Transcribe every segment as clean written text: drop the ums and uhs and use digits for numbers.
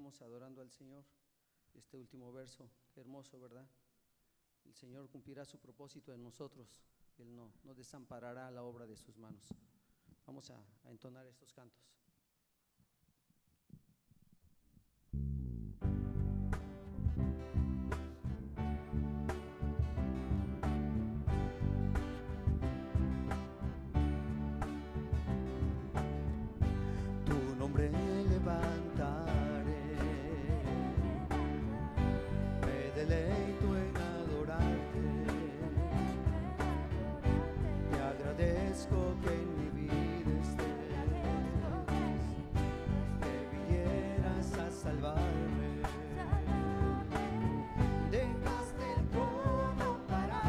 iniciamos adorando al Señor. Este último verso, hermoso, ¿verdad? El Señor cumplirá su propósito en nosotros. Él no desamparará la obra de sus manos. Vamos a entonar estos cantos. Tu nombre levantaré, me deleito en adorarte, te agradezco que en mi vida estés, que vinieras a salvarme. Dejaste el trono para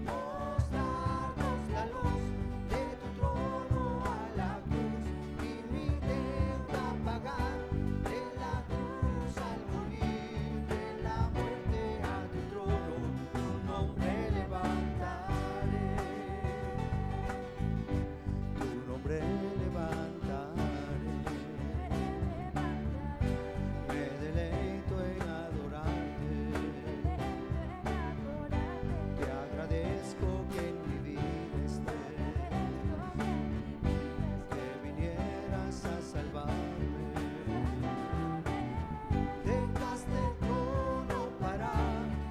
mostrarnos la luz, de tu trono a la cruz y mi deuda pagar, de la cruz al morir, de la muerte a tu trono, tu nombre levantaré, tu nombre levantaré, me deleito en adorarte, te agradezco que en mi vida estés, que vinieras a salvarme. Dejaste el trono para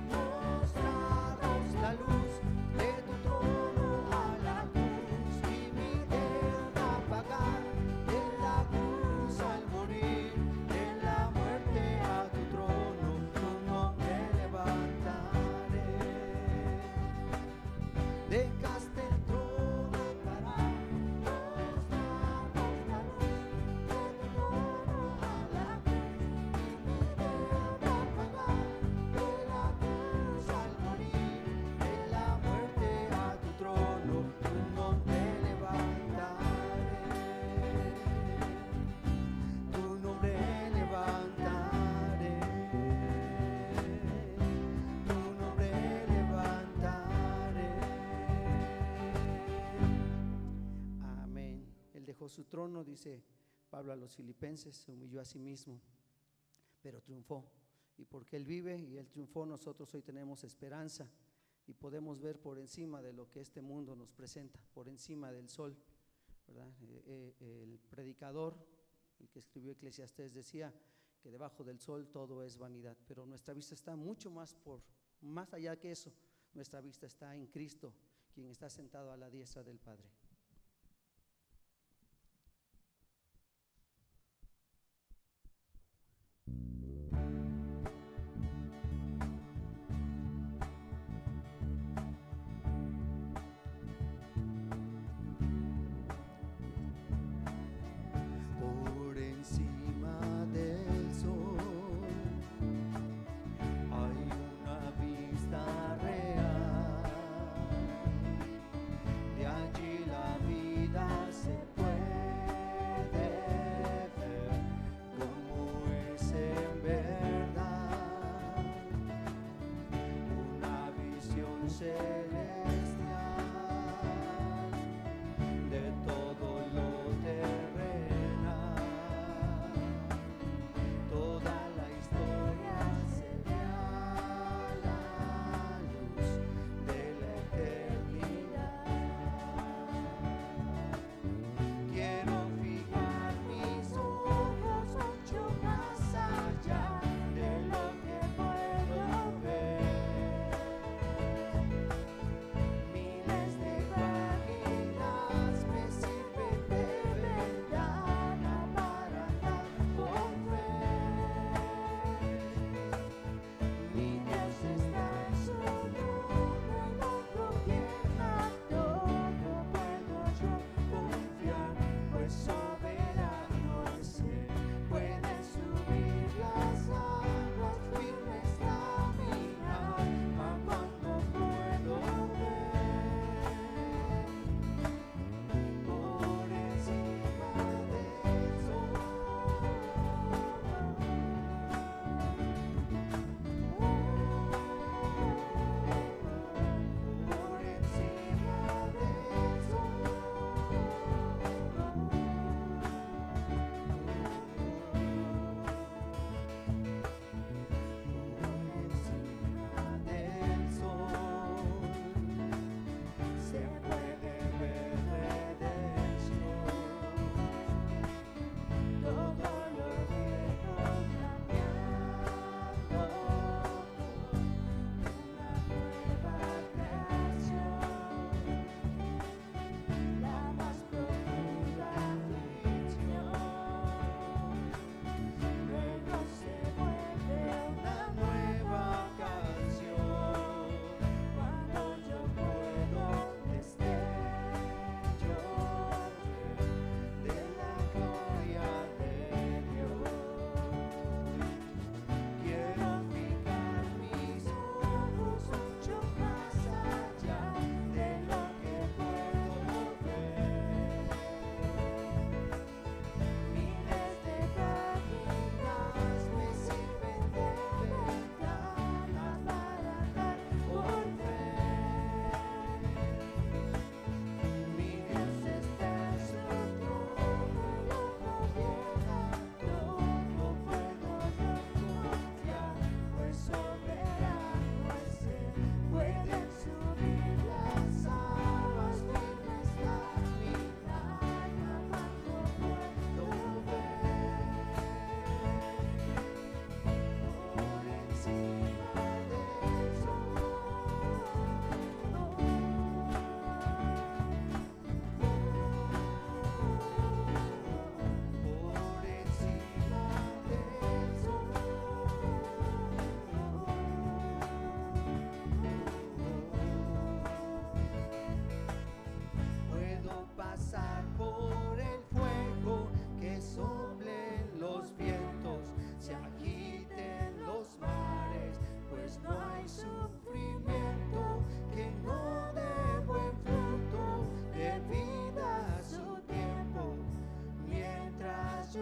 mostrarnos la luz, de tu trono a la cruz y mi deuda pagar, de la cruz al morir, de la muerte a tu trono, tu nombre levantaré. Dejaste el trono para mostrarnos la luz, de tu trono a la cruz y mi deuda pagar, de la cruz al morir, de la muerte a tu trono, tu nombre levantaré, tu nombre levantaré, tu nombre levantaré. Amén. Él dejó su trono, dice Pablo a los filipenses, se humilló a sí mismo, pero triunfó. Y porque Él vive y Él triunfó, nosotros hoy tenemos esperanza y podemos ver por encima de lo que este mundo nos presenta, por encima del sol, ¿verdad? El predicador, el que escribió Eclesiastés, decía que debajo del sol todo es vanidad, pero nuestra vista está mucho más allá que eso. Nuestra vista está en Cristo, quien está sentado a la diestra del Padre. Por encima del sol hay una vista real, de allí la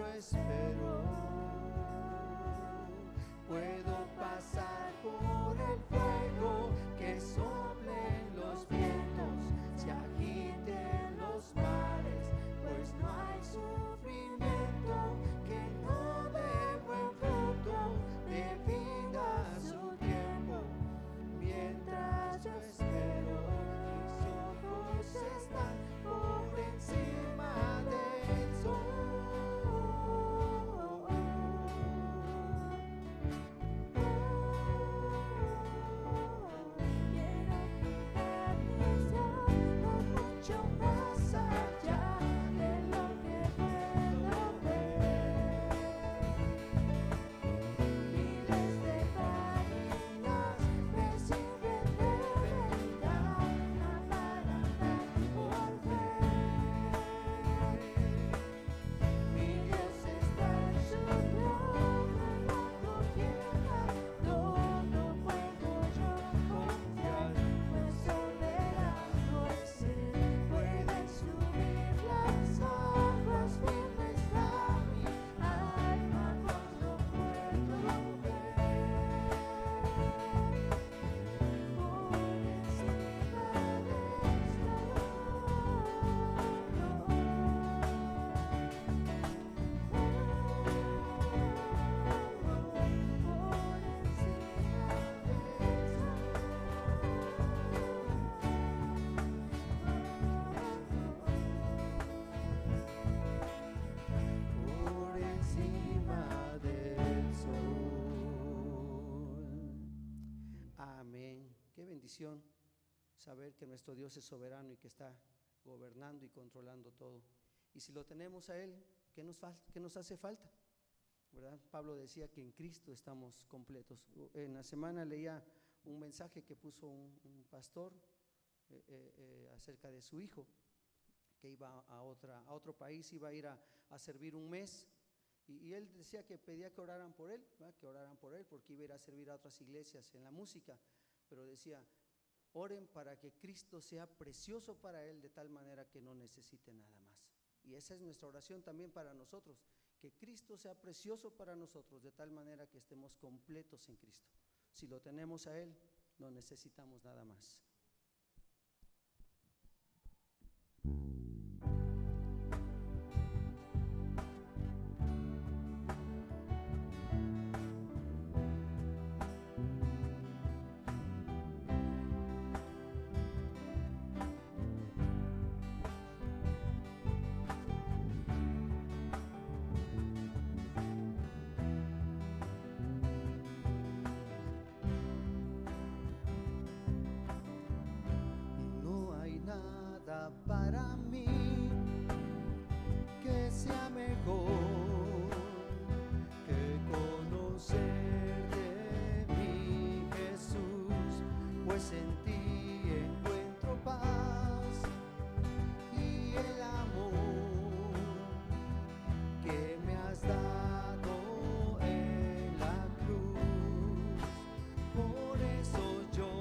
yo espero. Puedo pasar por el fuego, que soplen los vientos, se agiten los mares, pues no hay sufrimiento que no dé buen fruto, de vida a su tiempo. Mientras yo espero, mis ojos están por encima del sol. Mucho más allá de lo que puedo ver. Miles de páginas me sirven de verdad, para andar por fe. Mi Dios está en su trono, no gobierna, no puedo yo confiar, pues soberano es Él. Pueden subir las aguas firmes a mi alma cuando puedo ver por encima por encima del sol. Amén. Qué bendición saber que nuestro Dios es soberano y que está gobernando y controlando todo. Y si lo tenemos a Él, ¿qué nos hace falta? ¿Verdad? Pablo decía que en Cristo estamos completos. En la semana leía un mensaje que puso un pastor acerca de su hijo, que iba a otro país, iba a ir a servir un mes, y él decía que pedía que oraran por él, ¿verdad? Que oraran por él porque iba a ir a servir a otras iglesias en la música, pero decía: oren para que Cristo sea precioso para él de tal manera que no necesite nada más. Y esa es nuestra oración también para nosotros, que Cristo sea precioso para nosotros de tal manera que estemos completos en Cristo. Si lo tenemos a Él, no necesitamos nada más. No hay nada para mí que sea mejor que conocer de mí, Jesús, pues en ti encuentro paz y el amor que me has dado en la cruz. Por eso yo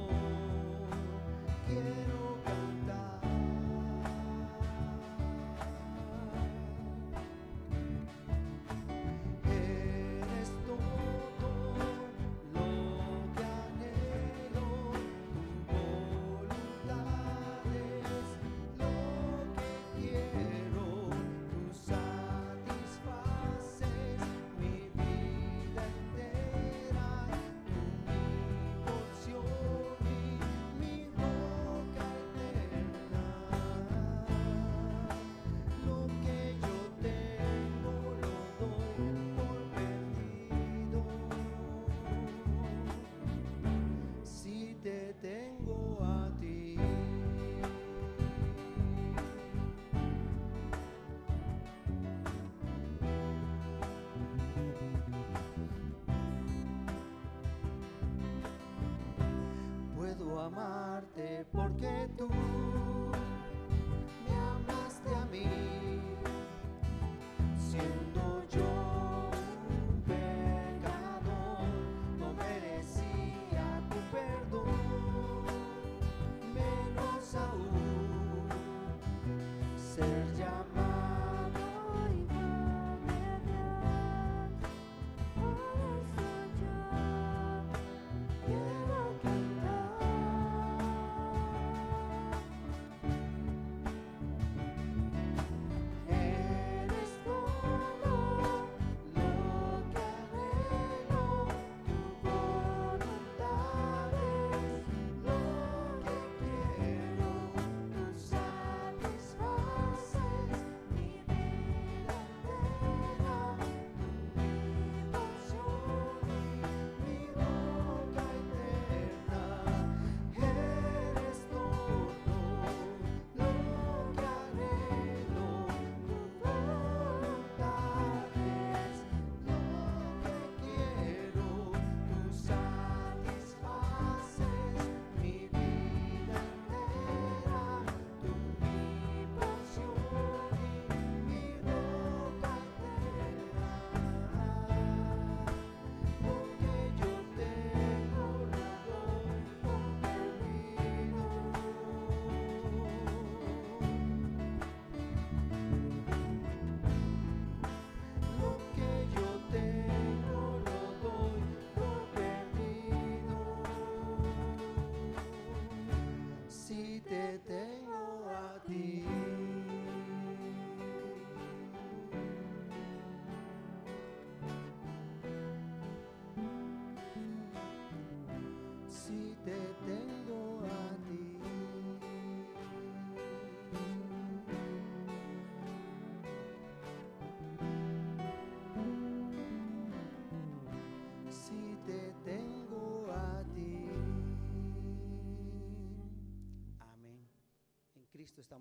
quiero cantar. Eres todo lo que anhelo, tu voluntad es lo que quiero, tú satisfaces mi vida entera, tú mi porción y mi roca eterna. Lo que yo tengo lo doy por perdido, si te tengo a ti. Puedo amarte porque tú me amaste a mí, siendo yo un pecador, no merecía tu perdón, menos aún ser llamado hijo de Dios.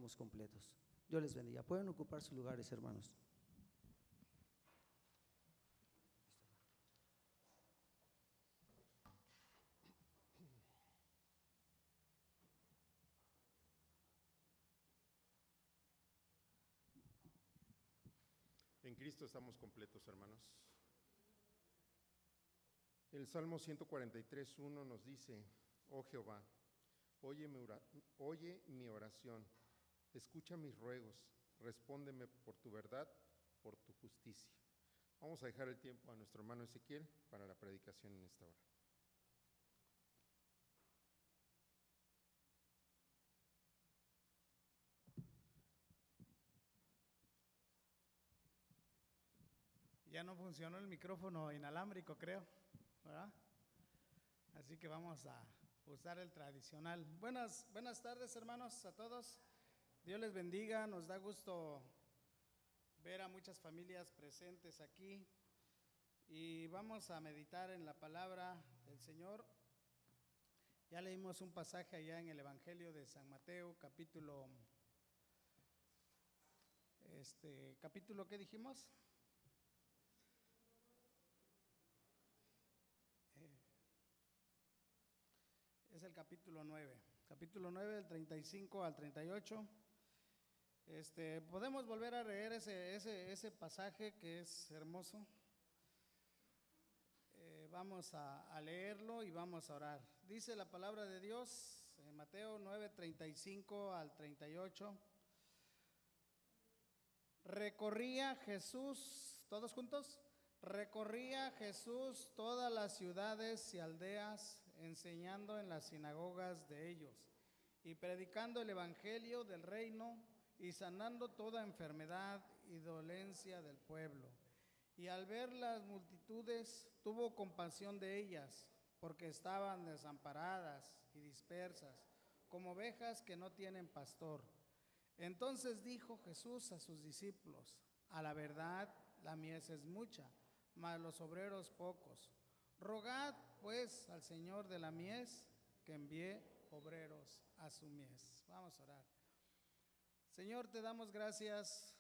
estamos completos. Dios les bendiga. Pueden ocupar sus lugares, hermanos. En Cristo estamos completos, hermanos. El Salmo 143:1 nos dice: Oh Jehová, oye mi oración, escucha mis ruegos, respóndeme por tu verdad, por tu justicia. Vamos a dejar el tiempo a nuestro hermano Ezequiel para la predicación en esta hora. Ya no funcionó el micrófono inalámbrico, creo, ¿verdad? Así que vamos a usar el tradicional. Buenas tardes, hermanos, a todos. Dios les bendiga. Nos da gusto ver a muchas familias presentes aquí. Y vamos a meditar en la palabra del Señor. Ya leímos un pasaje allá en el Evangelio de San Mateo, capítulo, ¿qué dijimos? Es el capítulo 9 del 35 al 38. Podemos volver a leer ese pasaje que es hermoso. Vamos a leerlo y vamos a orar. Dice la palabra de Dios en Mateo 9, 35 al 38. Recorría Jesús, todos juntos, recorría Jesús todas las ciudades y aldeas, enseñando en las sinagogas de ellos y predicando el evangelio del reino y sanando toda enfermedad y dolencia del pueblo. Y al ver las multitudes, tuvo compasión de ellas, porque estaban desamparadas y dispersas, como ovejas que no tienen pastor. Entonces dijo Jesús a sus discípulos: a la verdad, la mies es mucha, mas los obreros pocos. Rogad pues al Señor de la mies que envíe obreros a su mies. Vamos a orar. Señor, te damos gracias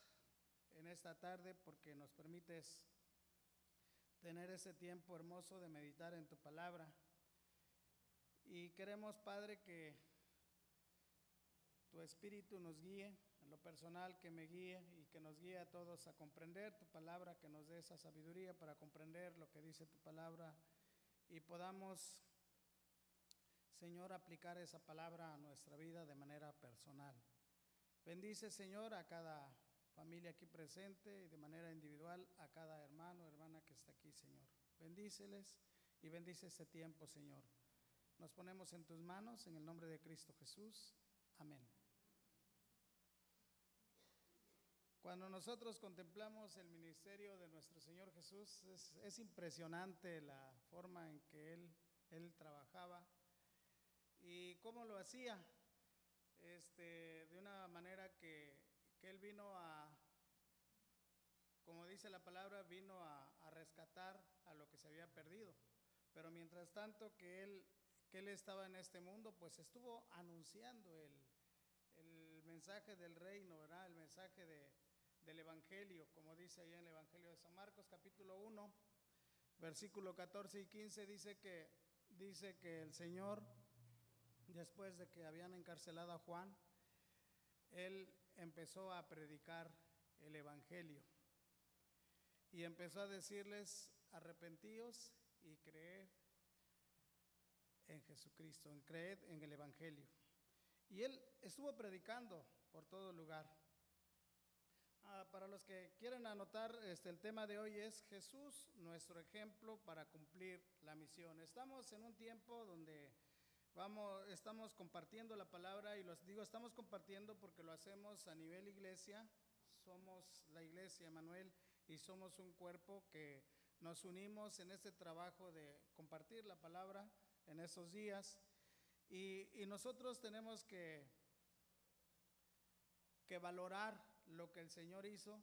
en esta tarde porque nos permites tener ese tiempo hermoso de meditar en tu palabra. Y queremos, Padre, que tu Espíritu nos guíe, en lo personal que me guíe y que nos guíe a todos a comprender tu palabra, que nos dé esa sabiduría para comprender lo que dice tu palabra y podamos, Señor, aplicar esa palabra a nuestra vida de manera personal. Bendice, Señor, a cada familia aquí presente y de manera individual a cada hermano, hermana que está aquí, Señor. Bendíceles y bendice este tiempo, Señor. Nos ponemos en tus manos en el nombre de Cristo Jesús. Amén. Cuando nosotros contemplamos el ministerio de nuestro Señor Jesús, es impresionante la forma en que Él trabajaba y cómo lo hacía, de una manera que Él vino como dice la palabra, vino a rescatar a lo que se había perdido. Pero mientras tanto que Él estaba en este mundo, pues estuvo anunciando el mensaje del reino, ¿verdad? El mensaje del evangelio, como dice ahí en el evangelio de San Marcos, capítulo 1, versículo 14 y 15, dice que el Señor, después de que habían encarcelado a Juan, Él empezó a predicar el evangelio y empezó a decirles: arrepentíos y creed en Jesucristo, creed en el evangelio. Y Él estuvo predicando por todo lugar. Para los que quieren anotar, el tema de hoy es Jesús, nuestro ejemplo para cumplir la misión. Estamos en un tiempo donde estamos compartiendo la palabra, y estamos compartiendo porque lo hacemos a nivel iglesia. Somos la iglesia Emanuel y somos un cuerpo que nos unimos en este trabajo de compartir la palabra en estos días, y nosotros tenemos que valorar lo que el Señor hizo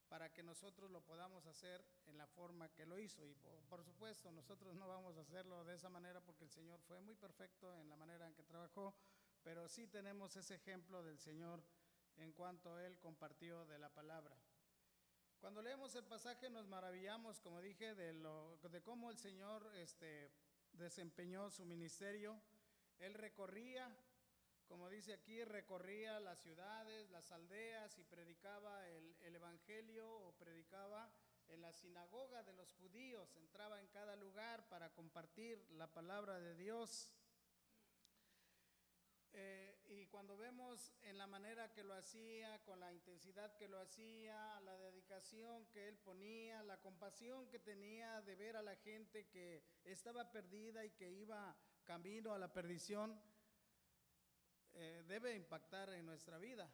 para que nosotros lo podamos hacer en la forma que lo hizo. Y por supuesto nosotros no vamos a hacerlo de esa manera porque el Señor fue muy perfecto en la manera en que trabajó, pero sí tenemos ese ejemplo del Señor en cuanto Él compartió de la palabra. Cuando leemos el pasaje nos maravillamos, como dije, de cómo el Señor desempeñó su ministerio. Él recorría, como dice aquí, recorría las ciudades, las aldeas y predicaba el evangelio, o predicaba en la sinagoga de los judíos, entraba en cada lugar para compartir la palabra de Dios. Y cuando vemos en la manera que lo hacía, con la intensidad que lo hacía, la dedicación que él ponía, la compasión que tenía de ver a la gente que estaba perdida y que iba camino a la perdición, debe impactar en nuestra vida,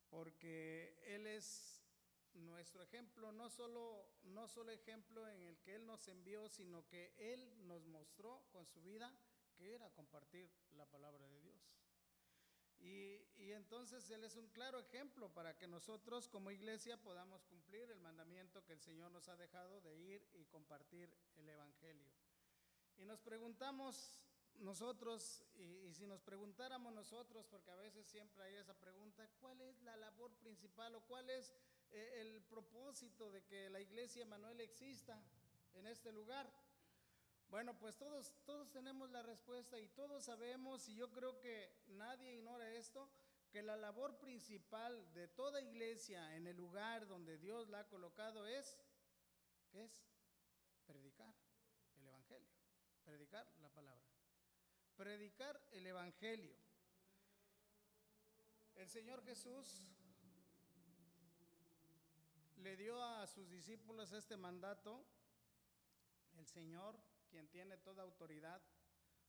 porque Él es nuestro ejemplo, no solo ejemplo en el que Él nos envió, sino que Él nos mostró con su vida que era compartir la palabra de Dios. Y entonces Él es un claro ejemplo para que nosotros como iglesia podamos cumplir el mandamiento que el Señor nos ha dejado de ir y compartir el evangelio. Y nos preguntamos nosotros, y si nos preguntáramos nosotros, porque a veces siempre hay esa pregunta, ¿cuál es la labor principal o cuál es el propósito de que la iglesia Emanuel exista en este lugar? Bueno, pues todos tenemos la respuesta y todos sabemos, y yo creo que nadie ignora esto, que la labor principal de toda iglesia en el lugar donde Dios la ha colocado es, ¿qué es? Predicar el evangelio, predicar la palabra, predicar el evangelio. El Señor Jesús le dio a sus discípulos este mandato, el Señor, quien tiene toda autoridad,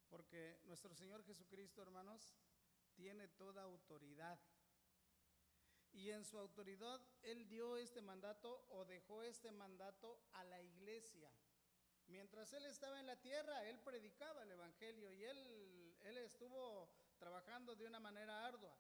porque nuestro Señor Jesucristo, hermanos, tiene toda autoridad. Y en su autoridad Él dio este mandato o dejó este mandato a la iglesia. Mientras Él estaba en la tierra, Él predicaba el evangelio y Él estuvo trabajando de una manera ardua.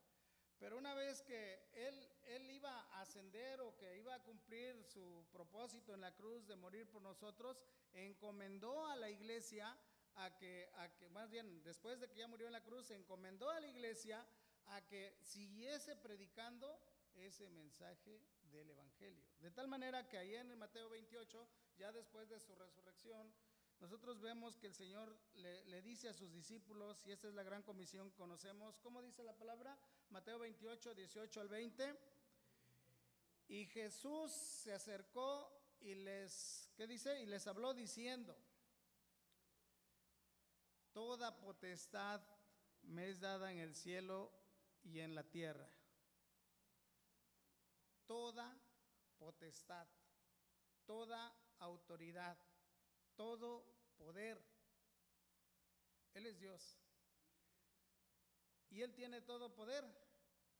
Pero una vez que él iba a ascender o que iba a cumplir su propósito en la cruz de morir por nosotros, encomendó a la iglesia a que más bien después de que ya murió en la cruz, encomendó a la iglesia a que siguiese predicando ese mensaje del evangelio. De tal manera que ahí en el Mateo 28, ya después de su resurrección, nosotros vemos que el Señor le dice a sus discípulos, y esta es la gran comisión que conocemos, ¿cómo dice la palabra? Mateo 28, 18 al 20. Y Jesús se acercó y ¿qué dice? Y les habló diciendo: toda potestad me es dada en el cielo y en la tierra. Toda potestad, toda autoridad, todo poder. Él es Dios y Él tiene todo poder,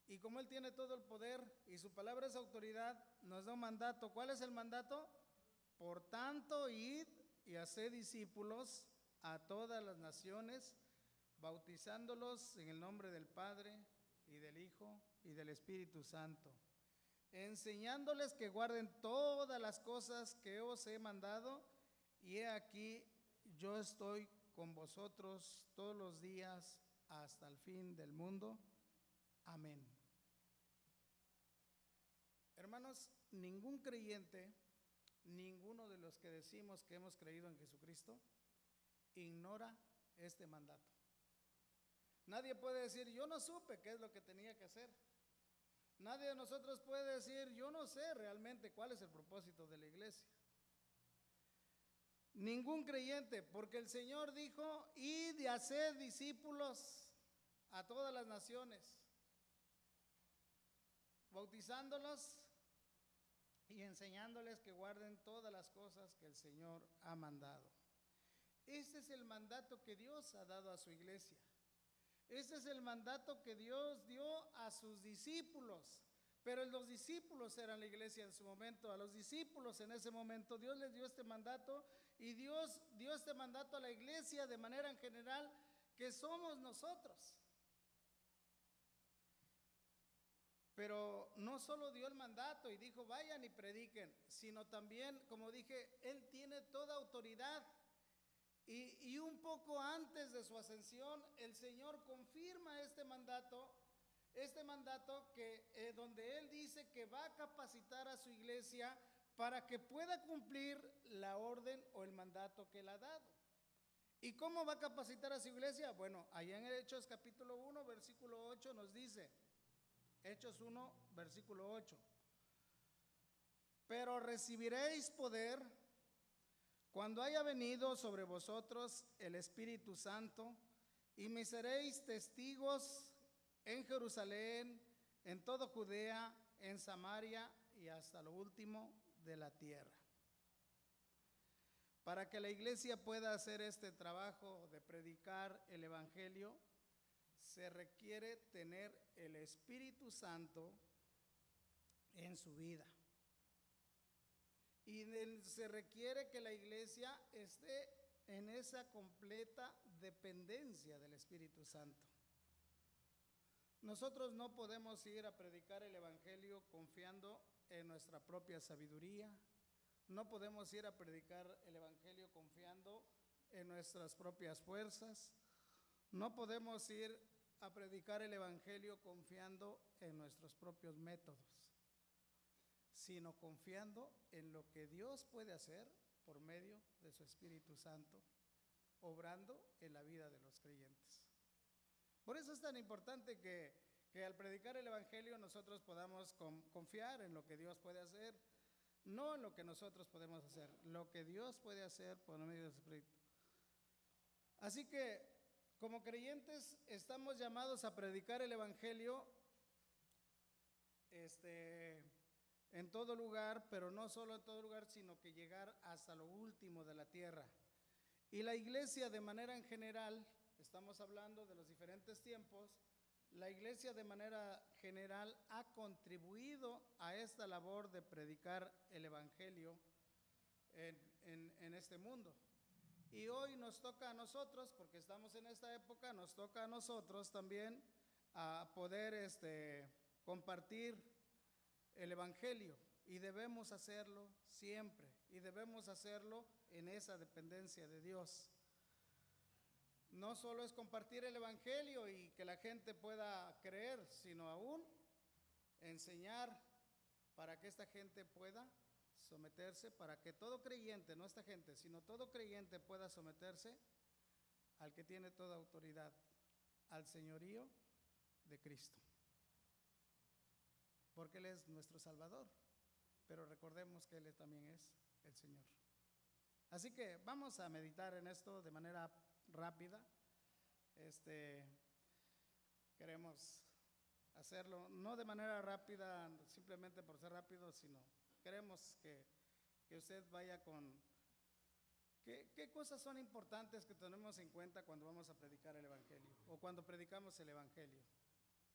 y como Él tiene todo el poder y su palabra es autoridad, nos da un mandato. ¿Cuál es el mandato? Por tanto, id y haced discípulos a todas las naciones, bautizándolos en el nombre del Padre y del Hijo y del Espíritu Santo, enseñándoles que guarden todas las cosas que os he mandado, y he aquí, yo estoy con vosotros todos los días hasta el fin del mundo. Amén. Hermanos, ningún creyente, ninguno de los que decimos que hemos creído en Jesucristo, ignora este mandato. Nadie puede decir, yo no supe qué es lo que tenía que hacer. Nadie de nosotros puede decir, yo no sé realmente cuál es el propósito de la iglesia. Ningún creyente, porque el Señor dijo, id y haced discípulos a todas las naciones, bautizándolos y enseñándoles que guarden todas las cosas que el Señor ha mandado. Este es el mandato que Dios ha dado a su iglesia. Este es el mandato que Dios dio a sus discípulos. Pero los discípulos eran la iglesia en su momento. A los discípulos en ese momento Dios les dio este mandato, y Dios dio este mandato a la iglesia de manera en general, que somos nosotros. Pero no solo dio el mandato y dijo vayan y prediquen, sino también, como dije, Él tiene toda autoridad. Y un poco antes de su ascensión, el Señor confirma este mandato que donde Él dice que va a capacitar a su iglesia para que pueda cumplir la orden o el mandato que Él ha dado. ¿Y cómo va a capacitar a su iglesia? Bueno, allá en Hechos capítulo 1, versículo 8 nos dice, Hechos 1, versículo 8, pero recibiréis poder cuando haya venido sobre vosotros el Espíritu Santo, y me seréis testigos en Jerusalén, en toda Judea, en Samaria y hasta lo último de la tierra. Para que la iglesia pueda hacer este trabajo de predicar el Evangelio, se requiere tener el Espíritu Santo en su vida. Y se requiere que la iglesia esté en esa completa dependencia del Espíritu Santo. Nosotros no podemos ir a predicar el Evangelio confiando en nuestra propia sabiduría. No podemos ir a predicar el Evangelio confiando en nuestras propias fuerzas. No podemos ir a predicar el Evangelio confiando en nuestros propios métodos, sino confiando en lo que Dios puede hacer por medio de su Espíritu Santo, obrando en la vida de los creyentes. Por eso es tan importante que al predicar el Evangelio nosotros podamos confiar en lo que Dios puede hacer, no en lo que nosotros podemos hacer, lo que Dios puede hacer por medio de su Espíritu. Así que, como creyentes, estamos llamados a predicar el Evangelio en todo lugar, pero no solo en todo lugar, sino que llegar hasta lo último de la tierra. Y la iglesia de manera en general, estamos hablando de los diferentes tiempos, la iglesia de manera general ha contribuido a esta labor de predicar el Evangelio en este mundo. Y hoy nos toca a nosotros, porque estamos en esta época, nos toca a nosotros también a poder compartir el Evangelio, y debemos hacerlo siempre, y debemos hacerlo en esa dependencia de Dios. No solo es compartir el Evangelio y que la gente pueda creer, sino aún enseñar para que esta gente pueda someterse, para que todo creyente, no esta gente, sino todo creyente pueda someterse al que tiene toda autoridad, al señorío de Cristo. Porque Él es nuestro Salvador, pero recordemos que Él también es el Señor. Así que vamos a meditar en esto de manera rápida. Queremos hacerlo no de manera rápida, simplemente por ser rápido, sino queremos que usted vaya con qué cosas son importantes que tenemos en cuenta cuando vamos a predicar el Evangelio o cuando predicamos el Evangelio.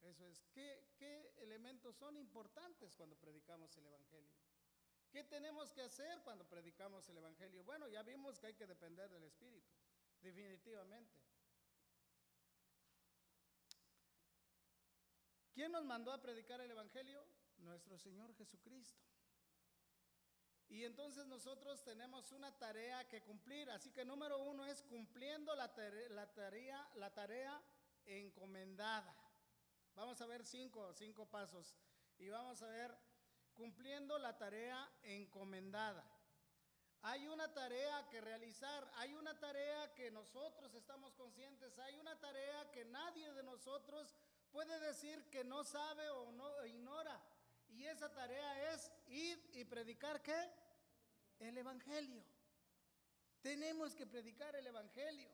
Eso es, ¿qué elementos son importantes cuando predicamos el Evangelio? ¿Qué tenemos que hacer cuando predicamos el Evangelio? Bueno, ya vimos que hay que depender del Espíritu, definitivamente. ¿Quién nos mandó a predicar el Evangelio? Nuestro Señor Jesucristo. Y entonces nosotros tenemos una tarea que cumplir. Así que número 1 es cumpliendo la tarea encomendada. Vamos a ver cinco pasos y vamos a ver cumpliendo la tarea encomendada. Hay una tarea que realizar, hay una tarea que nosotros estamos conscientes, hay una tarea que nadie de nosotros puede decir que no sabe o no ignora. Y esa tarea es ir y predicar ¿qué? El Evangelio. Tenemos que predicar el Evangelio.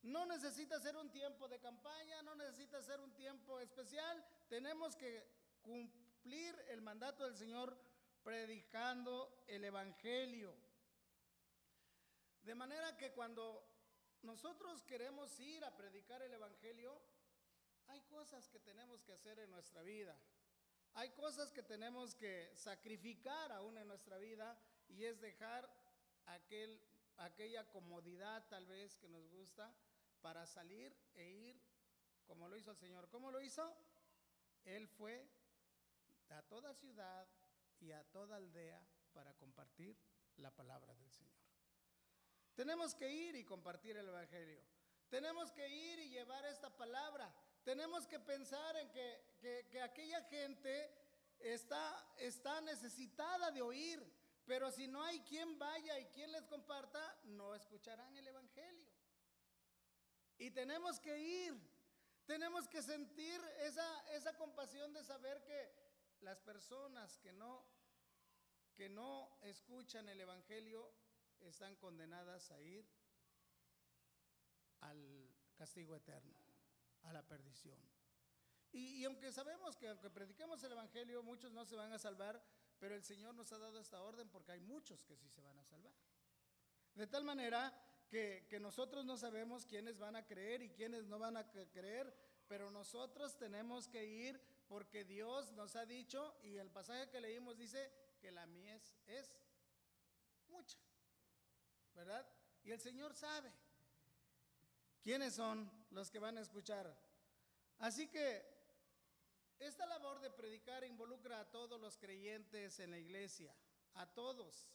No necesita ser un tiempo de campaña, no necesita ser un tiempo especial. Tenemos que cumplir el mandato del Señor predicando el Evangelio. De manera que cuando nosotros queremos ir a predicar el Evangelio, hay cosas que tenemos que hacer en nuestra vida. Hay cosas que tenemos que sacrificar aún en nuestra vida, y es dejar aquella comodidad tal vez que nos gusta para salir e ir como lo hizo el Señor. ¿Cómo lo hizo? Él fue a toda ciudad y a toda aldea para compartir la palabra del Señor. Tenemos que ir y compartir el Evangelio. Tenemos que ir y llevar esta palabra. Tenemos que pensar en que aquella gente está necesitada de oír, pero si no hay quien vaya y quien les comparta, no escucharán el Evangelio. Y tenemos que ir, tenemos que sentir esa compasión de saber que las personas que no escuchan el Evangelio están condenadas a ir al castigo eterno, a la perdición. Y aunque sabemos que aunque prediquemos el Evangelio, muchos no se van a salvar, pero el Señor nos ha dado esta orden porque hay muchos que sí se van a salvar. De tal manera que nosotros no sabemos quiénes van a creer y quiénes no van a creer, pero nosotros tenemos que ir porque Dios nos ha dicho, y el pasaje que leímos dice que la mies es mucha, ¿verdad? Y el Señor sabe quiénes son los que van a escuchar. Así que esta labor de predicar involucra a todos los creyentes en la iglesia, a todos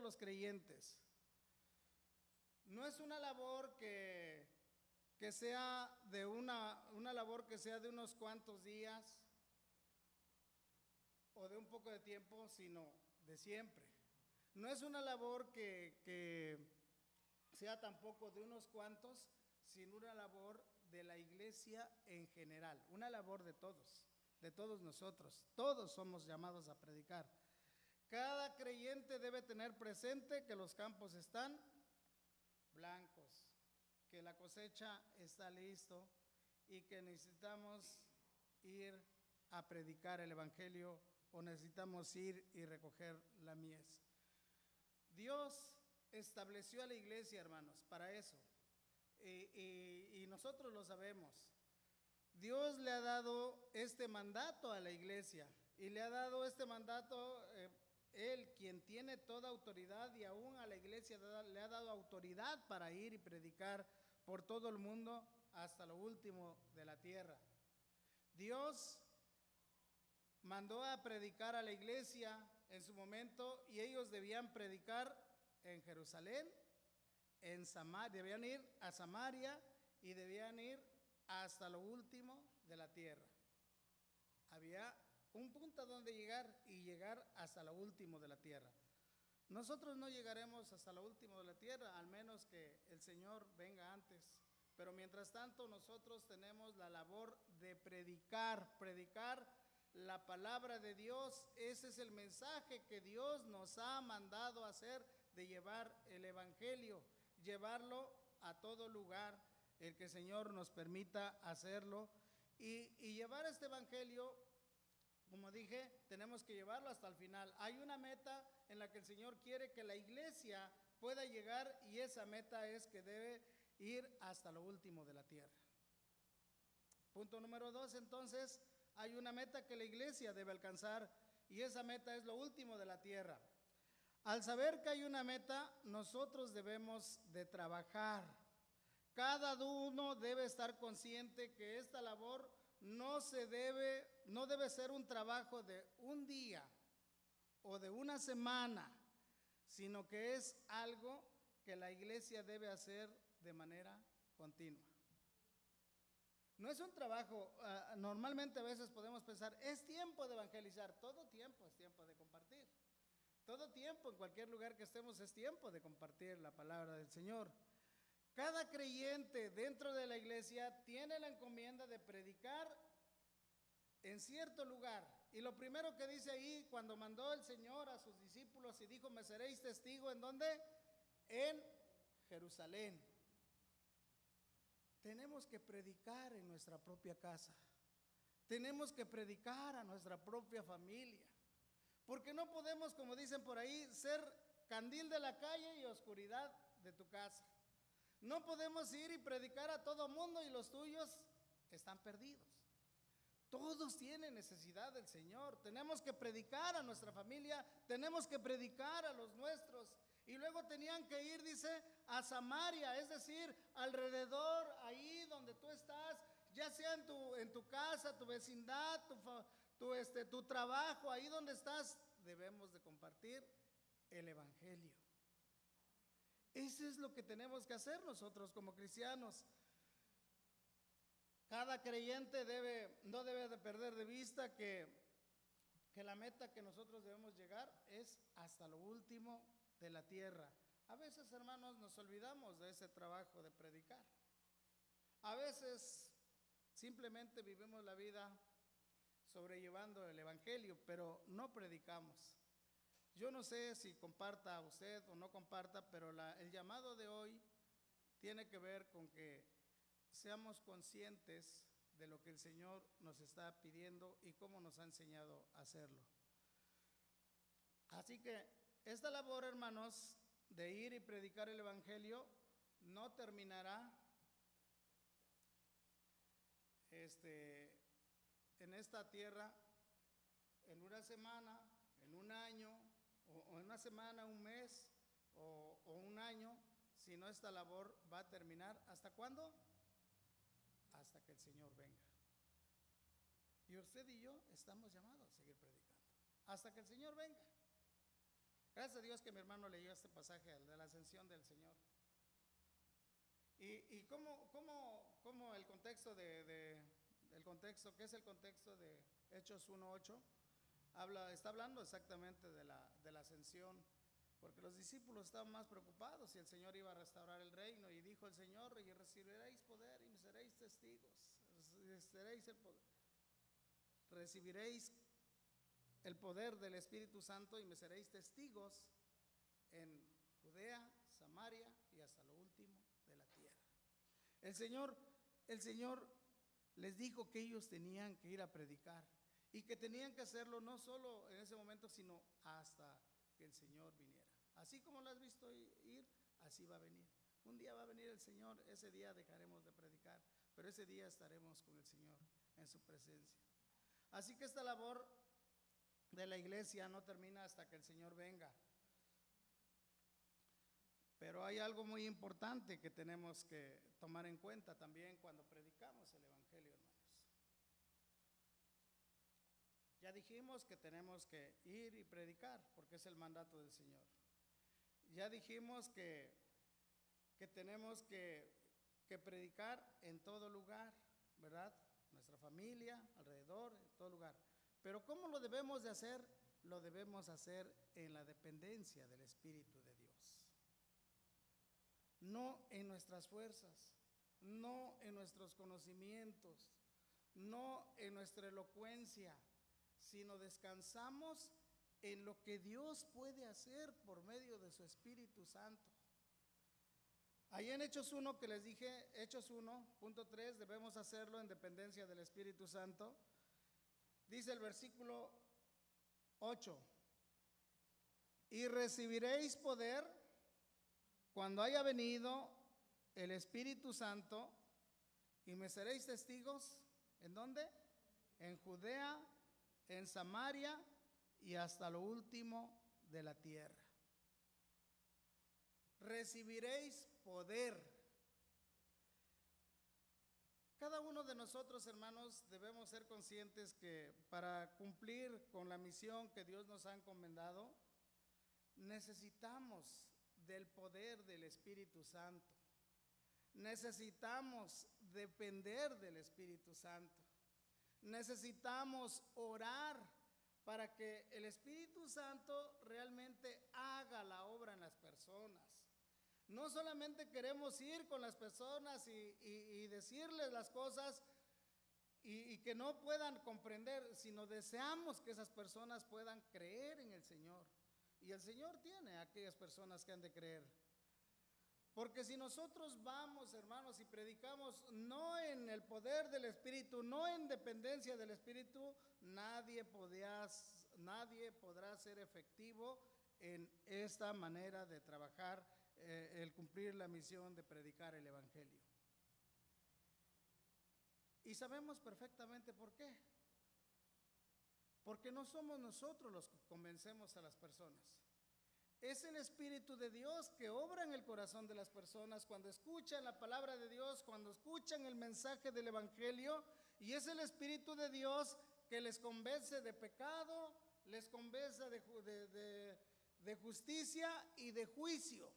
los creyentes. No es una labor que sea de una labor que sea de unos cuantos días o de un poco de tiempo, sino de siempre. No es una labor que sea tampoco de unos cuantos, sino una labor de la iglesia en general, una labor de todos nosotros. Todos somos llamados a predicar. Cada creyente debe tener presente que los campos están blancos, que la cosecha está listo y que necesitamos ir a predicar el Evangelio o necesitamos ir y recoger la mies. Dios estableció a la iglesia, hermanos, para eso. Y nosotros lo sabemos. Dios le ha dado este mandato a la iglesia y le ha dado este mandato, Él quien tiene toda autoridad, y aún a la iglesia le ha dado autoridad para ir y predicar por todo el mundo hasta lo último de la tierra. Dios mandó a predicar a la iglesia en su momento y ellos debían predicar en Jerusalén, en Samaria, debían ir a Samaria y debían ir hasta lo último de la tierra. Había un punto a donde llegar y llegar hasta lo último de la tierra. Nosotros no llegaremos hasta lo último de la tierra, al menos que el Señor venga antes. Pero mientras tanto nosotros tenemos la labor de predicar la palabra de Dios. Ese es el mensaje que Dios nos ha mandado a hacer, de llevar el Evangelio, llevarlo a todo lugar, el que el Señor nos permita hacerlo, y llevar este Evangelio, como dije, tenemos que llevarlo hasta el final. Hay una meta en la que el Señor quiere que la iglesia pueda llegar, y esa meta es que debe ir hasta lo último de la tierra. Punto número 2, entonces, hay una meta que la iglesia debe alcanzar, y esa meta es lo último de la tierra. Al saber que hay una meta, nosotros debemos de trabajar. Cada uno debe estar consciente que esta labor no debe ser un trabajo de un día o de una semana, sino que es algo que la iglesia debe hacer de manera continua. No es un trabajo, normalmente a veces podemos pensar, es tiempo de evangelizar. Todo tiempo es tiempo de compartir. Todo tiempo, en cualquier lugar que estemos, es tiempo de compartir la palabra del Señor. Cada creyente dentro de la iglesia tiene la encomienda de predicar en cierto lugar. Y lo primero que dice ahí, cuando mandó el Señor a sus discípulos y dijo, me seréis testigo, ¿en dónde? En Jerusalén. Tenemos que predicar en nuestra propia casa. Tenemos que predicar a nuestra propia familia. Porque no podemos, como dicen por ahí, ser candil de la calle y oscuridad de tu casa. No podemos ir y predicar a todo mundo y los tuyos están perdidos. Todos tienen necesidad del Señor. Tenemos que predicar a nuestra familia, tenemos que predicar a los nuestros. Y luego tenían que ir, dice, a Samaria, es decir, alrededor, ahí donde tú estás, ya sea en tu casa, tu vecindad, tu trabajo, ahí donde estás, debemos de compartir el Evangelio. Eso es lo que tenemos que hacer nosotros como cristianos. Cada creyente no debe de perder de vista que la meta que nosotros debemos llegar es hasta lo último de la tierra. A veces, hermanos, nos olvidamos de ese trabajo de predicar. A veces simplemente vivimos la vida sobrellevando el evangelio, pero no predicamos. Yo no sé si comparta usted o no comparta, pero el llamado de hoy tiene que ver con que seamos conscientes de lo que el Señor nos está pidiendo y cómo nos ha enseñado a hacerlo. Así que esta labor, hermanos, de ir y predicar el evangelio no terminará en esta tierra en una semana, en un año, o en una semana, un mes, o un año, sino esta labor va a terminar. ¿Hasta cuándo? Hasta que el Señor venga. Y usted y yo estamos llamados a seguir predicando hasta que el Señor venga. Gracias a Dios que mi hermano leyó este pasaje de la ascensión del Señor. Y cómo el contexto el contexto, ¿qué es el contexto de Hechos 1:8? Está hablando exactamente de la ascensión, porque los discípulos estaban más preocupados si el Señor iba a restaurar el reino, y dijo el Señor: y recibiréis poder y me seréis testigos, recibiréis el poder del Espíritu Santo y me seréis testigos en Judea, Samaria y hasta lo último de la tierra. El Señor les dijo que ellos tenían que ir a predicar y que tenían que hacerlo no solo en ese momento, sino hasta que el Señor viniera. Así como lo has visto ir, así va a venir. Un día va a venir el Señor, ese día dejaremos de predicar, pero ese día estaremos con el Señor en su presencia. Así que esta labor de la iglesia no termina hasta que el Señor venga. Pero hay algo muy importante que tenemos que tomar en cuenta también cuando predicamos el evangelio, hermanos. Ya dijimos que tenemos que ir y predicar, porque es el mandato del Señor. Ya dijimos que tenemos que predicar en todo lugar, ¿verdad? Nuestra familia, alrededor, en todo lugar. Pero ¿cómo lo debemos de hacer? Lo debemos hacer en la dependencia del Espíritu de Dios. No en nuestras fuerzas, no en nuestros conocimientos, no en nuestra elocuencia, sino descansamos en lo que Dios puede hacer por medio de su Espíritu Santo. Ahí en Hechos 1 que les dije, Hechos 1.3, debemos hacerlo en dependencia del Espíritu Santo. Dice el versículo 8: y recibiréis poder cuando haya venido el Espíritu Santo, y me seréis testigos, ¿en dónde? En Judea, en Samaria y hasta lo último de la tierra. Recibiréis poder. Cada uno de nosotros, hermanos, debemos ser conscientes que para cumplir con la misión que Dios nos ha encomendado, necesitamos del poder del Espíritu Santo. Necesitamos depender del Espíritu Santo. Necesitamos orar para que el Espíritu Santo realmente haga la obra en las personas. No solamente queremos ir con las personas y decirles las cosas y que no puedan comprender, sino deseamos que esas personas puedan creer en el Señor. Y el Señor tiene a aquellas personas que han de creer. Porque si nosotros vamos, hermanos, y predicamos no en el poder del Espíritu, no en dependencia del Espíritu, nadie podrá ser efectivo en esta manera de trabajar, el cumplir la misión de predicar el Evangelio. Y sabemos perfectamente por qué. Porque no somos nosotros los que convencemos a las personas. Es el Espíritu de Dios que obra en el corazón de las personas cuando escuchan la palabra de Dios, cuando escuchan el mensaje del Evangelio, y es el Espíritu de Dios que les convence de pecado, les convence de justicia y de juicio.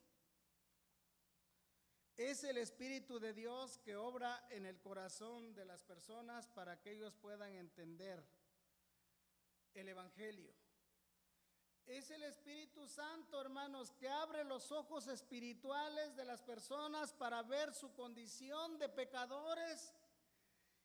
Es el Espíritu de Dios que obra en el corazón de las personas para que ellos puedan entender el Evangelio. Es el Espíritu Santo, hermanos, que abre los ojos espirituales de las personas para ver su condición de pecadores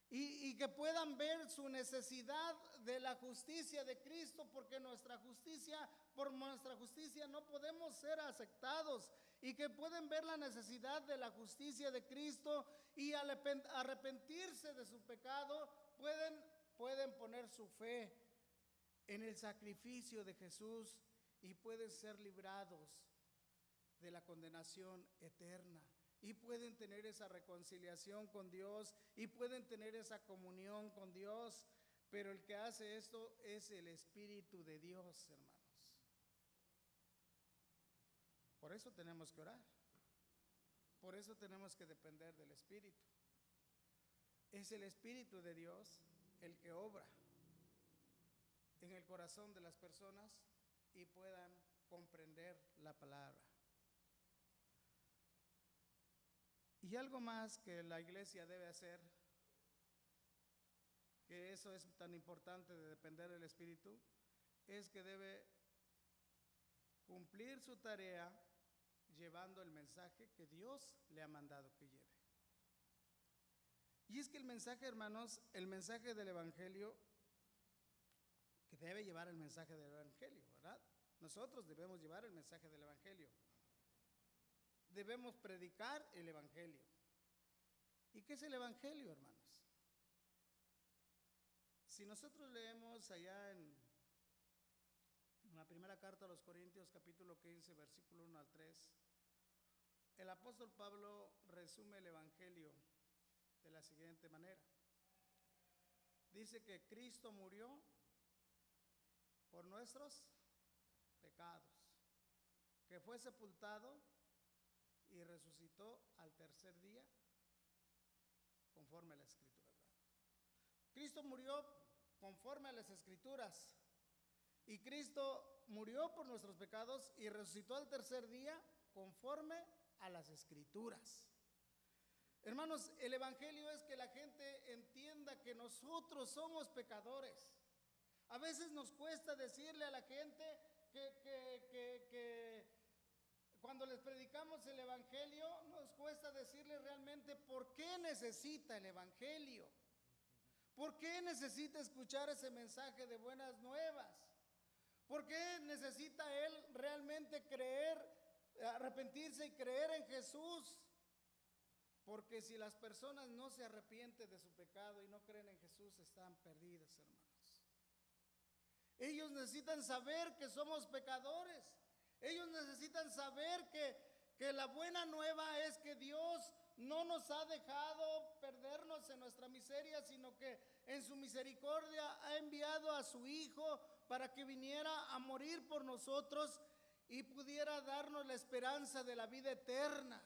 y que puedan ver su necesidad de la justicia de Cristo, porque por nuestra justicia no podemos ser aceptados, y que pueden ver la necesidad de la justicia de Cristo y al arrepentirse de su pecado, pueden poner su fe en el sacrificio de Jesús y pueden ser librados de la condenación eterna. Y pueden tener esa reconciliación con Dios y pueden tener esa comunión con Dios. Pero el que hace esto es el Espíritu de Dios, hermanos. Por eso tenemos que orar. Por eso tenemos que depender del Espíritu. Es el Espíritu de Dios el que obra en el corazón de las personas y puedan comprender la palabra. Y algo más que la iglesia debe hacer, que eso es tan importante de depender del Espíritu, es que debe cumplir su tarea llevando el mensaje que Dios le ha mandado que lleve. Y es que el mensaje, hermanos, el mensaje del Evangelio, que debe llevar el mensaje del Evangelio, ¿verdad? Nosotros debemos llevar el mensaje del Evangelio. Debemos predicar el Evangelio. ¿Y qué es el Evangelio, hermanos? Si nosotros leemos allá en la primera carta a los Corintios, capítulo 15, versículo 1 al 3, el apóstol Pablo resume el Evangelio de la siguiente manera. Dice que Cristo murió por nuestros pecados, que fue sepultado y resucitó al tercer día conforme a las Escrituras, ¿verdad? Cristo murió conforme a las Escrituras y Cristo murió por nuestros pecados y resucitó al tercer día conforme a las Escrituras. Hermanos, el Evangelio es que la gente entienda que nosotros somos pecadores. A veces nos cuesta decirle a la gente que cuando les predicamos el Evangelio, nos cuesta decirle realmente por qué necesita el Evangelio. ¿Por qué necesita escuchar ese mensaje de buenas nuevas? ¿Por qué necesita él realmente creer, arrepentirse y creer en Jesús? Porque si las personas no se arrepienten de su pecado y no creen en Jesús, están perdidas, hermanos. Ellos necesitan saber que somos pecadores. Ellos necesitan saber que la buena nueva es que Dios no nos ha dejado perdernos en nuestra miseria, sino que en su misericordia ha enviado a su Hijo para que viniera a morir por nosotros y pudiera darnos la esperanza de la vida eterna.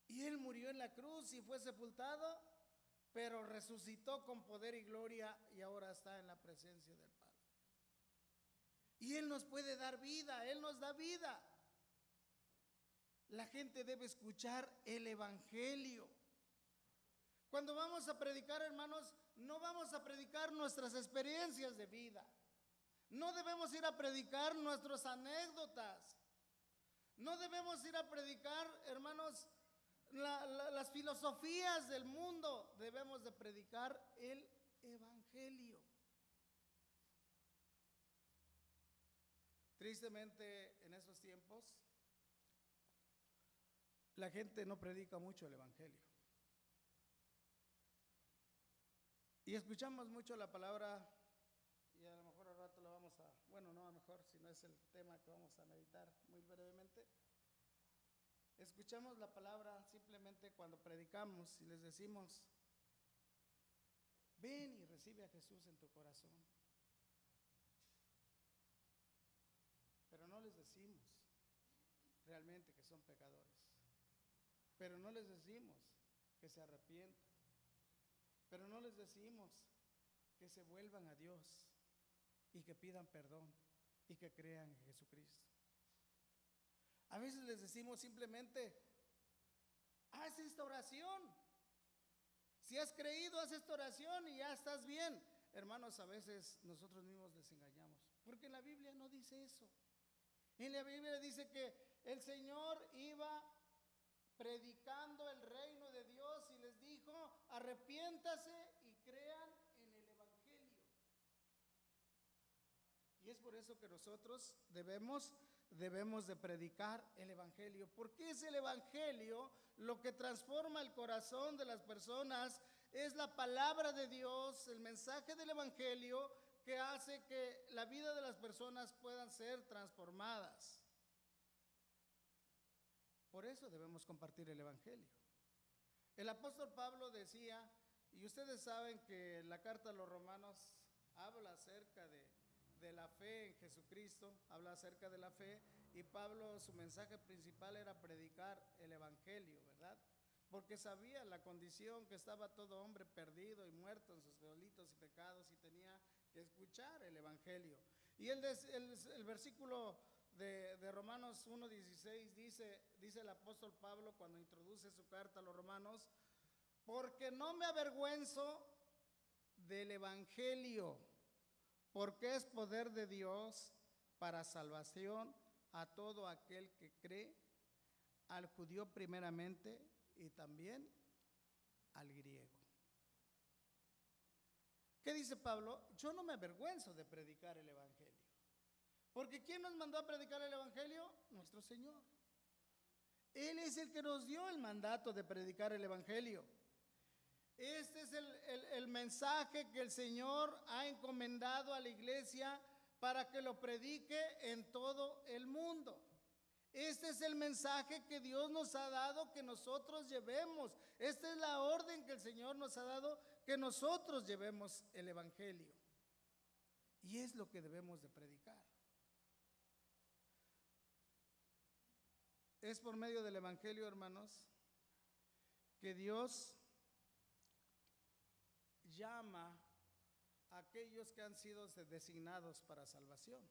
Y Él murió en la cruz y fue sepultado, pero resucitó con poder y gloria y ahora está en la presencia del Padre. Y Él nos puede dar vida, Él nos da vida. La gente debe escuchar el Evangelio. Cuando vamos a predicar, hermanos, no vamos a predicar nuestras experiencias de vida. No debemos ir a predicar nuestras anécdotas. No debemos ir a predicar, hermanos, las filosofías del mundo. Debemos de predicar el Evangelio. Tristemente, en esos tiempos, la gente no predica mucho el Evangelio. Y escuchamos mucho la palabra, y a lo mejor al rato lo vamos a, bueno, no a lo mejor, si no es el tema que vamos a meditar muy brevemente. Escuchamos la palabra simplemente cuando predicamos y les decimos, ven y recibe a Jesús en tu corazón. Pero no les decimos realmente que son pecadores. Pero no les decimos que se arrepientan. Pero no les decimos que se vuelvan a Dios y que pidan perdón y que crean en Jesucristo. A veces les decimos simplemente, haz esta oración. Si has creído, haz esta oración y ya estás bien. Hermanos, a veces nosotros mismos les engañamos, porque en la Biblia no dice eso. En la Biblia dice que el Señor iba predicando el reino de Dios y les dijo, arrepiéntase y crean en el Evangelio. Y es por eso que nosotros debemos de predicar el Evangelio, porque es el Evangelio lo que transforma el corazón de las personas. Es la palabra de Dios, el mensaje del Evangelio, que hace que la vida de las personas puedan ser transformadas. Por eso debemos compartir el Evangelio. El apóstol Pablo decía, y ustedes saben que la carta a los Romanos habla acerca de la fe en Jesucristo, habla acerca de la fe, y Pablo, su mensaje principal era predicar el Evangelio, ¿verdad? Porque sabía la condición que estaba todo hombre perdido y muerto en sus delitos y pecados, y tenía que escuchar el Evangelio. Y el versículo de Romanos 1:16 dice el apóstol Pablo cuando introduce su carta a los Romanos, porque no me avergüenzo del Evangelio, porque es poder de Dios para salvación a todo aquel que cree, al judío primeramente y también al griego. ¿Qué dice Pablo? Yo no me avergüenzo de predicar el Evangelio. Porque ¿quién nos mandó a predicar el Evangelio? Nuestro Señor. Él es el que nos dio el mandato de predicar el Evangelio. Este es el mensaje que el Señor ha encomendado a la iglesia para que lo predique en todo el mundo. Este es el mensaje que Dios nos ha dado que nosotros llevemos. Esta es la orden que el Señor nos ha dado, que nosotros llevemos el Evangelio. Y es lo que debemos de predicar. Es por medio del Evangelio, hermanos, que Dios llama a aquellos que han sido designados para salvación.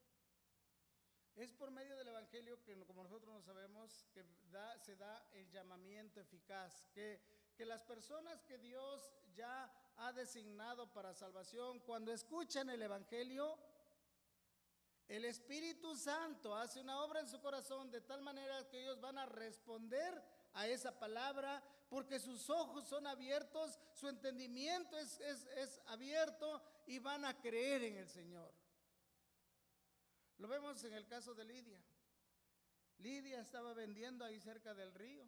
Es por medio del Evangelio que, como nosotros lo sabemos, que se da el llamamiento eficaz, que las personas que Dios ya ha designado para salvación, cuando escuchan el Evangelio, el Espíritu Santo hace una obra en su corazón de tal manera que ellos van a responder a esa palabra, porque sus ojos son abiertos, su entendimiento es abierto y van a creer en el Señor. Lo vemos en el caso de Lidia. Lidia estaba vendiendo ahí cerca del río,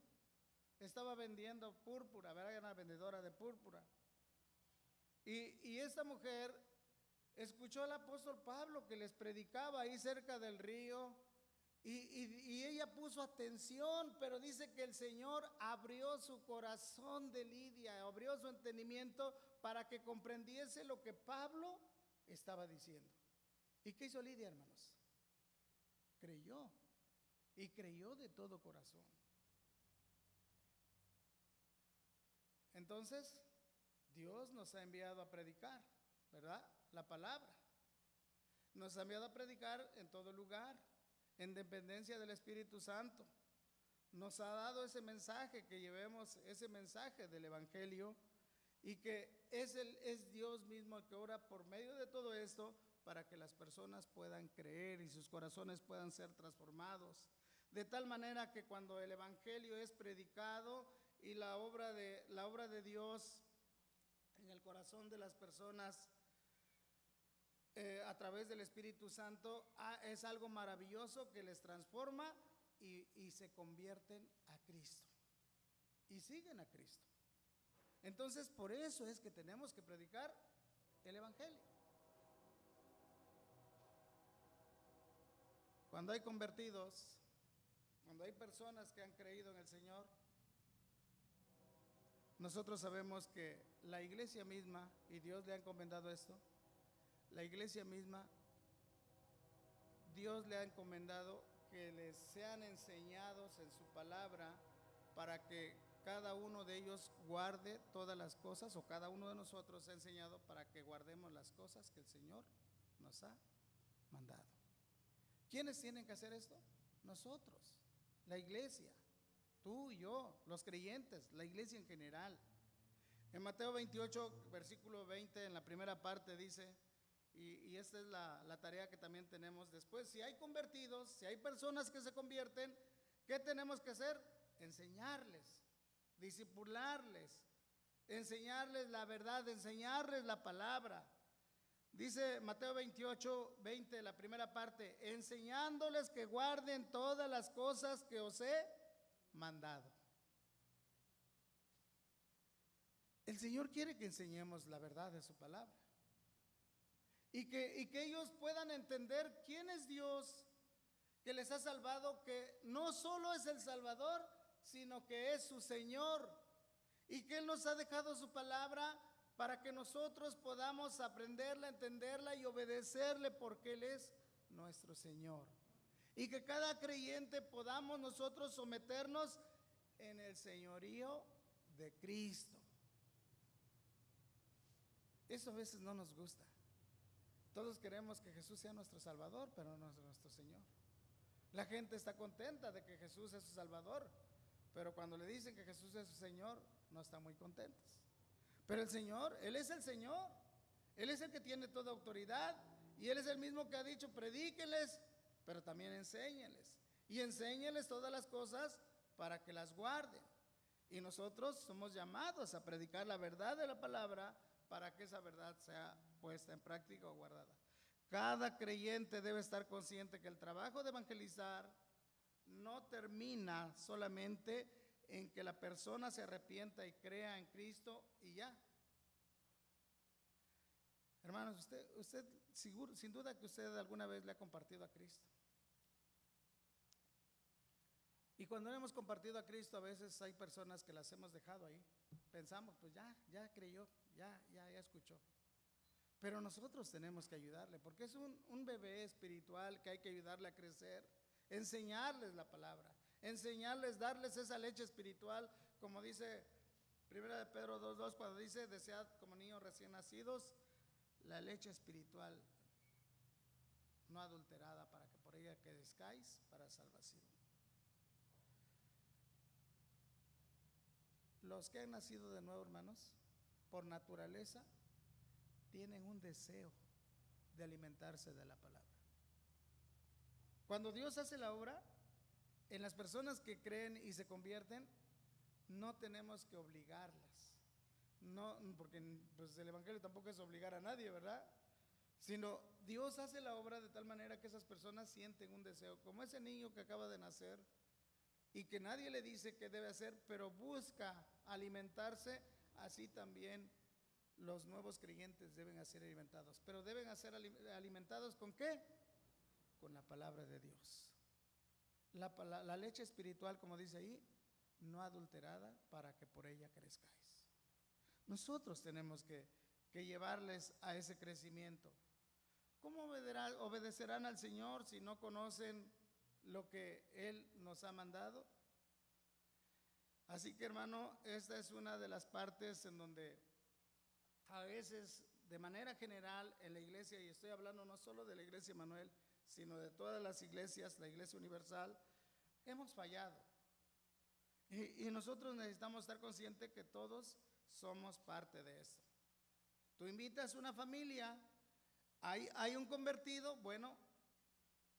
estaba vendiendo púrpura, era una vendedora de púrpura. Y esta mujer escuchó al apóstol Pablo que les predicaba ahí cerca del río, y ella puso atención, pero dice que el Señor abrió su corazón de Lidia, abrió su entendimiento para que comprendiese lo que Pablo estaba diciendo. ¿Y qué hizo Lidia, hermanos? Creyó, y creyó de todo corazón. Entonces, Dios nos ha enviado a predicar, ¿verdad? La palabra. Nos ha enviado a predicar en todo lugar, en dependencia del Espíritu Santo. Nos ha dado ese mensaje, que llevemos ese mensaje del Evangelio, y que es Dios mismo el que obra por medio de todo esto para que las personas puedan creer y sus corazones puedan ser transformados. De tal manera que cuando el Evangelio es predicado y la obra de Dios en el corazón de las personas a través del Espíritu Santo, es algo maravilloso que les transforma y se convierten a Cristo y siguen a Cristo. Entonces, por eso es que tenemos que predicar el Evangelio. Cuando hay convertidos, cuando hay personas que han creído en el Señor, nosotros sabemos que la iglesia misma, y Dios le ha encomendado esto, la iglesia misma, Dios le ha encomendado que les sean enseñados en su palabra para que cada uno de ellos guarde todas las cosas, o cada uno de nosotros ha enseñado para que guardemos las cosas que el Señor nos ha mandado. ¿Quiénes tienen que hacer esto? Nosotros. la iglesia, tú y yo, los creyentes, la iglesia en general. En Mateo 28, versículo 20, en la primera parte dice, y esta es la tarea que también tenemos después, si hay convertidos, si hay personas que se convierten, ¿qué tenemos que hacer? Enseñarles, discipularles, enseñarles la verdad, enseñarles la palabra. Dice Mateo 28, 20, la primera parte, enseñándoles que guarden todas las cosas que os he mandado. El Señor quiere que enseñemos la verdad de su palabra y que ellos puedan entender quién es Dios, que les ha salvado, que no solo es el Salvador, sino que es su Señor, y que Él nos ha dejado su palabra para que nosotros podamos aprenderla, entenderla y obedecerle, porque Él es nuestro Señor. Y que cada creyente podamos nosotros someternos en el señorío de Cristo. Eso a veces no nos gusta. Todos queremos que Jesús sea nuestro Salvador, pero no es nuestro Señor. La gente está contenta de que Jesús es su Salvador, pero cuando le dicen que Jesús es su Señor, no están muy contentos. Pero el Señor, Él es el Señor, Él es el que tiene toda autoridad, y Él es el mismo que ha dicho, predíquenles, pero también enséñenles, y enséñenles todas las cosas para que las guarden. Y nosotros somos llamados a predicar la verdad de la palabra para que esa verdad sea puesta en práctica o guardada. Cada creyente debe estar consciente que el trabajo de evangelizar no termina solamente en que la persona se arrepienta y crea en Cristo y ya. Hermanos, usted seguro, sin duda que usted alguna vez le ha compartido a Cristo. Y cuando hemos compartido a Cristo, a veces hay personas que las hemos dejado ahí. Pensamos, pues ya creyó, ya escuchó. Pero nosotros tenemos que ayudarle, porque es un bebé espiritual que hay que ayudarle a crecer, enseñarles la palabra, enseñarles, darles esa leche espiritual, como dice 1 de Pedro 2:2, cuando dice, desead como niños recién nacidos la leche espiritual no adulterada, para que por ella crezcáis para salvación. Los que han nacido de nuevo, hermanos, por naturaleza, tienen un deseo de alimentarse de la palabra. Cuando Dios hace la obra en las personas que creen y se convierten, no tenemos que obligarlas. No, porque pues el evangelio tampoco es obligar a nadie, ¿verdad? Sino Dios hace la obra de tal manera que esas personas sienten un deseo, como ese niño que acaba de nacer y que nadie le dice qué debe hacer, pero busca alimentarse. Así también los nuevos creyentes deben ser alimentados, pero deben ser alimentados ¿con qué? Con la palabra de Dios. La leche espiritual, como dice ahí, no adulterada, para que por ella crezcáis. Nosotros tenemos que llevarles a ese crecimiento. ¿Cómo obedecerán al Señor si no conocen lo que Él nos ha mandado? Así que, hermano, esta es una de las partes en donde a veces, de manera general, en la iglesia, y estoy hablando no solo de la iglesia Emanuel, sino de todas las iglesias, la iglesia universal, hemos fallado. Y nosotros necesitamos estar conscientes que todos somos parte de esto. Tú invitas una familia, hay un convertido, bueno,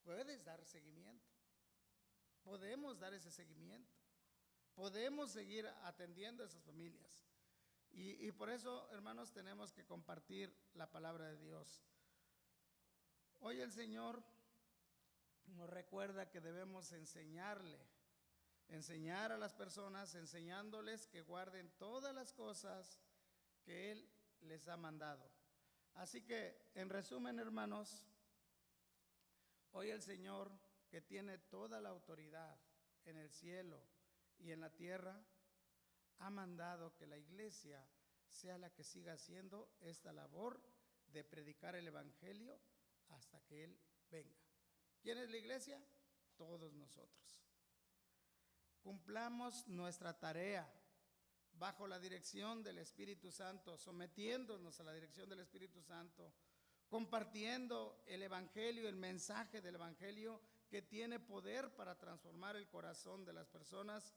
puedes dar seguimiento. Podemos dar ese seguimiento. Podemos seguir atendiendo a esas familias. Y por eso, hermanos, tenemos que compartir la palabra de Dios. Hoy el Señor nos recuerda que debemos enseñar a las personas, enseñándoles que guarden todas las cosas que Él les ha mandado. Así que, en resumen, hermanos, hoy el Señor, que tiene toda la autoridad en el cielo y en la tierra, ha mandado que la iglesia sea la que siga haciendo esta labor de predicar el evangelio hasta que Él venga. ¿Quién es la iglesia? Todos nosotros. Cumplamos nuestra tarea bajo la dirección del Espíritu Santo, sometiéndonos a la dirección del Espíritu Santo, compartiendo el Evangelio, el mensaje del Evangelio que tiene poder para transformar el corazón de las personas,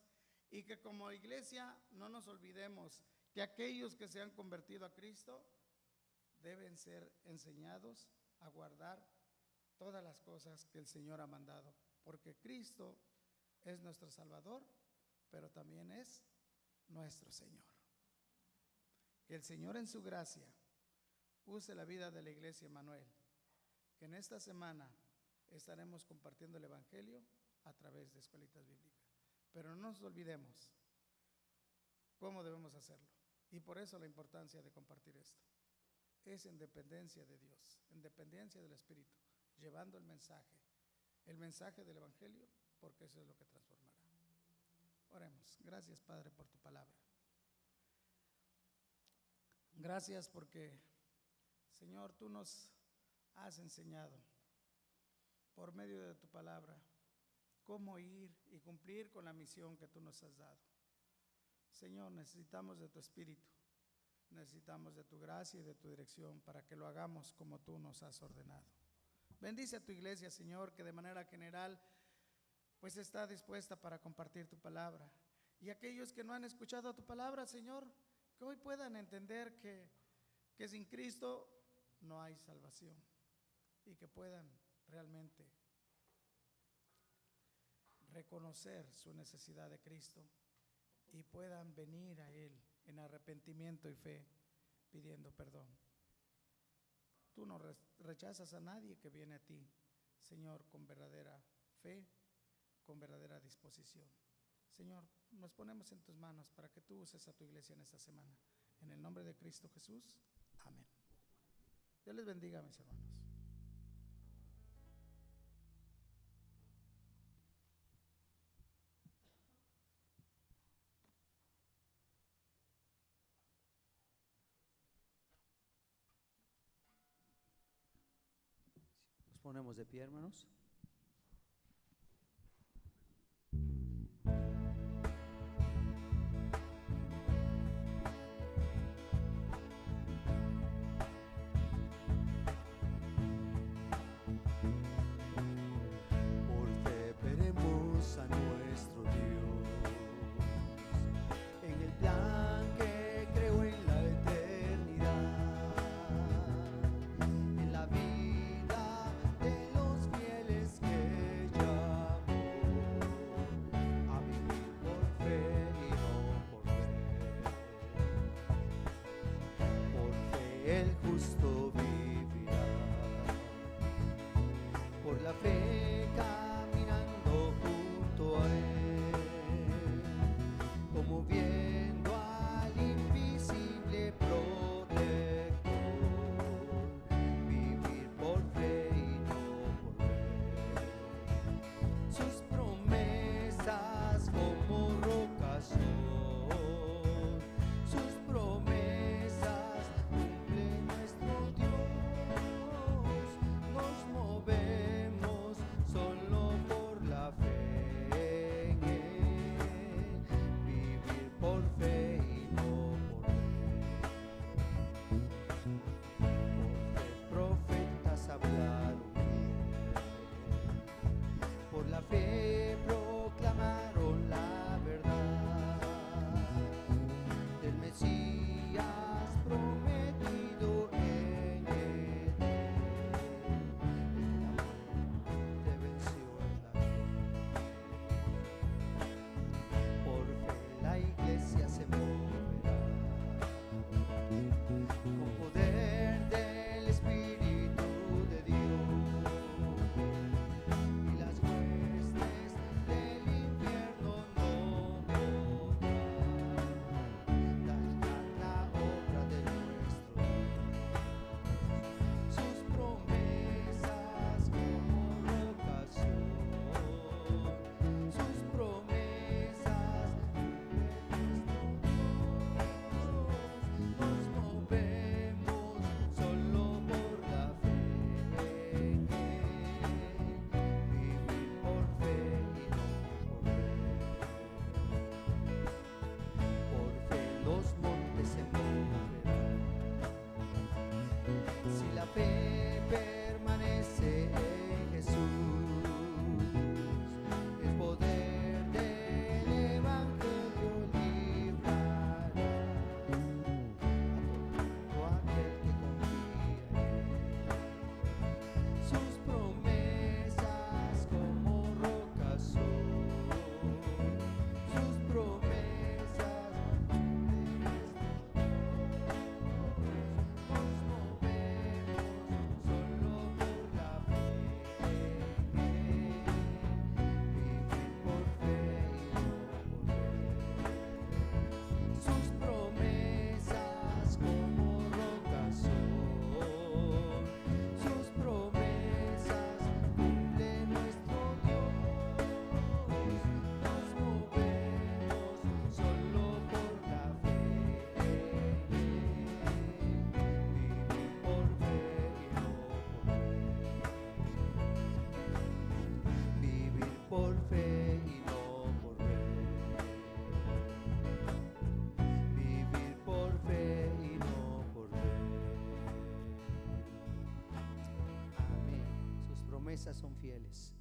y que como iglesia no nos olvidemos que aquellos que se han convertido a Cristo deben ser enseñados a guardar todas las cosas que el Señor ha mandado, porque Cristo es nuestro Salvador, pero también es nuestro Señor. Que el Señor en su gracia use la vida de la iglesia Emmanuel, que en esta semana estaremos compartiendo el Evangelio a través de escuelitas bíblicas. Pero no nos olvidemos cómo debemos hacerlo, y por eso la importancia de compartir esto. Es en dependencia de Dios, en dependencia del Espíritu, llevando el mensaje del Evangelio, porque eso es lo que transformará. Oremos. Gracias, Padre, por tu palabra. Gracias porque, Señor, tú nos has enseñado por medio de tu palabra cómo ir y cumplir con la misión que tú nos has dado. Señor, necesitamos de tu Espíritu, necesitamos de tu gracia y de tu dirección para que lo hagamos como tú nos has ordenado. Bendice a tu iglesia, Señor, que de manera general pues está dispuesta para compartir tu palabra. Y aquellos que no han escuchado tu palabra, Señor, que hoy puedan entender que sin Cristo no hay salvación, y que puedan realmente reconocer su necesidad de Cristo y puedan venir a Él en arrepentimiento y fe, pidiendo perdón. Tú no rechazas a nadie que viene a ti, Señor, con verdadera fe, con verdadera disposición. Señor, nos ponemos en tus manos para que tú uses a tu iglesia en esta semana. En el nombre de Cristo Jesús, amén. Dios les bendiga, mis hermanos. Nos ponemos de pie, hermanos. Por fe veremos a nuestro Dios en el plan que creó en la eternidad, en la vida de los fieles que llamó a vivir por fe y no por ver. Por fe el justo vivirá, por la fe caminando junto a Él, como viendo al invisible protector, vivir por fe y no por ver. Sus promesas como rocas son, sus promesas cumple nuestro Dios. por fe y no por ver. Vivir por fe y no por ver. Amén. Sus promesas son fieles.